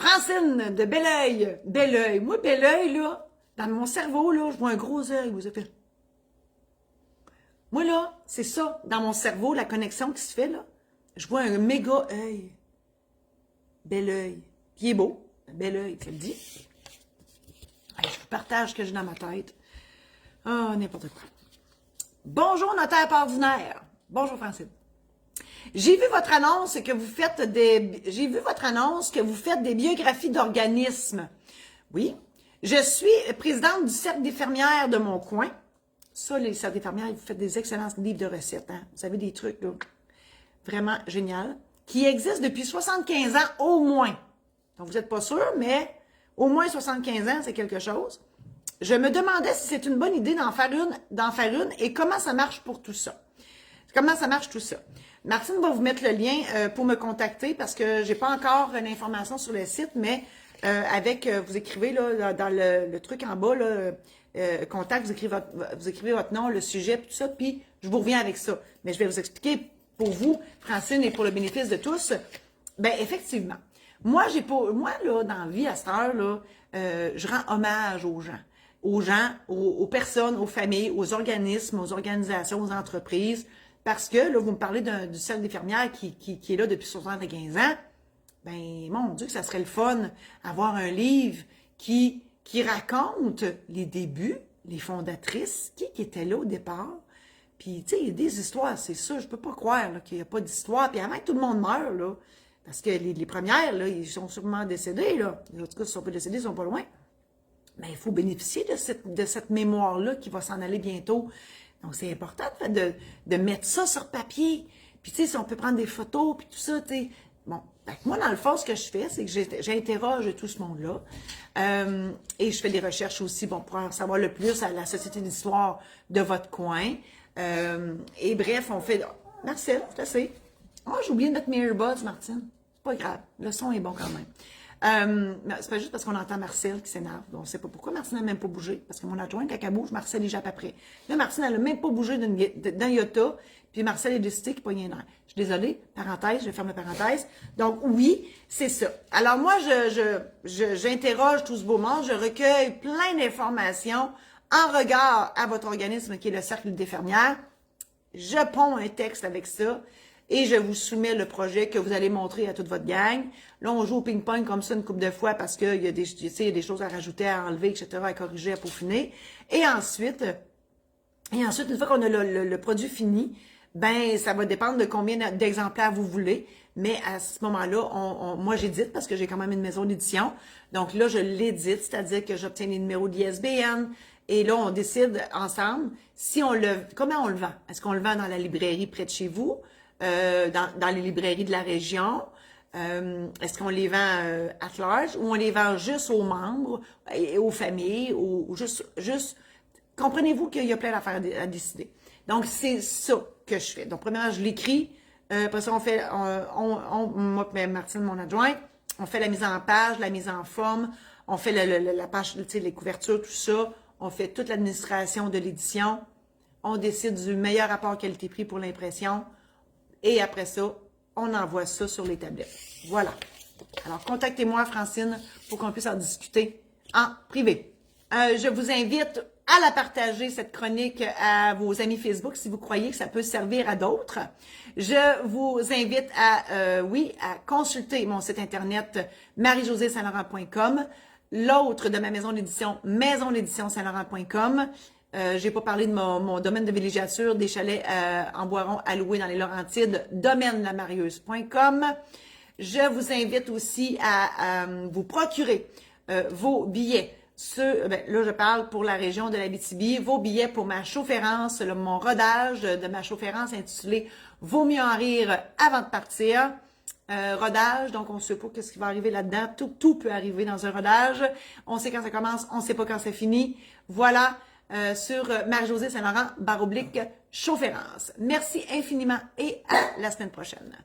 Francine de Belleuil. Belleuil. Moi, Belleuil, là, dans mon cerveau, là, je vois un gros œil. Vous avez fait. Moi, là, c'est ça. Dans mon cerveau, la connexion qui se fait, là. Je vois un méga œil. Belleuil. Puis il est beau. Belleuil, tu le dis. Allez, je vous partage ce que j'ai dans ma tête. Ah, n'importe quoi. Bonjour, notaire ordinaire. Bonjour, Francine. J'ai vu votre annonce que vous faites des biographies d'organismes. Oui. Je suis présidente du Cercle des fermières de mon coin. Ça, les cercles des fermières, vous faites des excellents livres de recettes. Hein? Vous avez des trucs là, vraiment géniaux, qui existent depuis 75 ans au moins. Donc, vous n'êtes pas sûr, mais au moins 75 ans, c'est quelque chose. Je me demandais si c'est une bonne idée d'en faire une et comment ça marche pour tout ça. Comment ça marche tout ça? Martine va vous mettre le lien pour me contacter parce que j'ai pas encore l'information sur le site, mais vous écrivez là, dans le truc en bas, là, contact, vous écrivez votre nom, le sujet, tout ça, puis je vous reviens avec ça. Mais je vais vous expliquer pour vous, Francine, et pour le bénéfice de tous. Ben effectivement, moi, là, dans la vie, à cette heure, là, je rends hommage aux gens, aux personnes, aux familles, aux organismes, aux organisations, aux entreprises, parce que, là, vous me parlez du Cercle des fermières qui est là depuis 75 ans, ben, mon Dieu, que ça serait le fun avoir un livre qui raconte les débuts, les fondatrices, qui était là au départ. Puis, tu sais, il y a des histoires, c'est ça, je peux pas croire qu'il n'y a pas d'histoire. Puis avant que tout le monde meure, là, parce que les premières, là, ils sont sûrement décédés, là. En tout cas, s'ils ne sont pas décédés, ils sont pas loin. Mais il faut bénéficier de cette mémoire-là qui va s'en aller bientôt. Donc, c'est important de mettre ça sur papier. Puis, tu sais, si on peut prendre des photos, puis tout ça, tu sais. Bon, moi, dans le fond, ce que je fais, c'est que j'interroge tout ce monde-là. Et je fais des recherches aussi, bon, pour en savoir le plus à la Société d'histoire de votre coin. Et bref, on fait... Marcel, c'est assez. Oh, j'ai oublié de mettre mes earbuds, Martine. C'est pas grave. Le son est bon quand même. C'est pas juste parce qu'on entend Marcel qui s'énerve. On ne sait pas pourquoi Martine n'a même pas bougé. Parce que mon adjoint, quand elle bouge, Marcel, il jappe après. Là, Martine, elle n'a même pas bougé d'un iota. Puis Marcel est décidé qu'il pognait un air. Je suis désolée. Parenthèse, je ferme la parenthèse. Donc, oui, c'est ça. Alors, moi, j'interroge tout ce beau monde. Je recueille plein d'informations en regard à votre organisme qui est le Cercle des fermières. Je ponds un texte avec ça. Et je vous soumets le projet que vous allez montrer à toute votre gang. Là, on joue au ping-pong comme ça une couple de fois parce qu'il y a des choses à rajouter, à enlever, etc., à corriger, à peaufiner. Et ensuite, une fois qu'on a le produit fini, ben ça va dépendre de combien d'exemplaires vous voulez. Mais à ce moment-là, moi, j'édite parce que j'ai quand même une maison d'édition. Donc là, je l'édite, c'est-à-dire que j'obtiens les numéros d'ISBN. Et là, on décide ensemble comment on le vend. Est-ce qu'on le vend dans la librairie près de chez vous? Dans les librairies de la région? Est-ce qu'on les vend at large ou on les vend juste aux membres et aux familles ou juste comprenez-vous qu'il y a plein d'affaires à décider. Donc, c'est ça que je fais. Donc, premièrement, je l'écris. Après ça, moi et Martine, mon adjointe, on fait la mise en page, la mise en forme, on fait la page, tu sais, les couvertures, tout ça. On fait toute l'administration de l'édition. On décide du meilleur rapport qualité-prix pour l'impression. Et après ça, on envoie ça sur les tablettes. Voilà. Alors, contactez-moi, Francine, pour qu'on puisse en discuter en privé. Je vous invite à la partager, cette chronique, à vos amis Facebook, si vous croyez que ça peut servir à d'autres. Je vous invite à consulter mon site internet marie-josée-saint-laurent.com, l'autre de ma maison d'édition, maison-d'édition-saint-laurent.com. J'ai pas parlé de mon domaine de villégiature, des chalets en Boiron à louer dans les Laurentides, domaine-lamarieuse.com. Je vous invite aussi à vous procurer vos billets. Là, je parle pour la région de l'Abitibi, vos billets pour ma chaufférence, mon rodage de ma chaufférence intitulé « Vaut mieux en rire avant de partir ». Rodage, donc on ne sait pas ce qui va arriver là-dedans. Tout peut arriver dans un rodage. On sait quand ça commence, on ne sait pas quand ça finit. Voilà. Sur Marie-Josée Saint-Laurent, /chaufférence. Merci infiniment et à la semaine prochaine.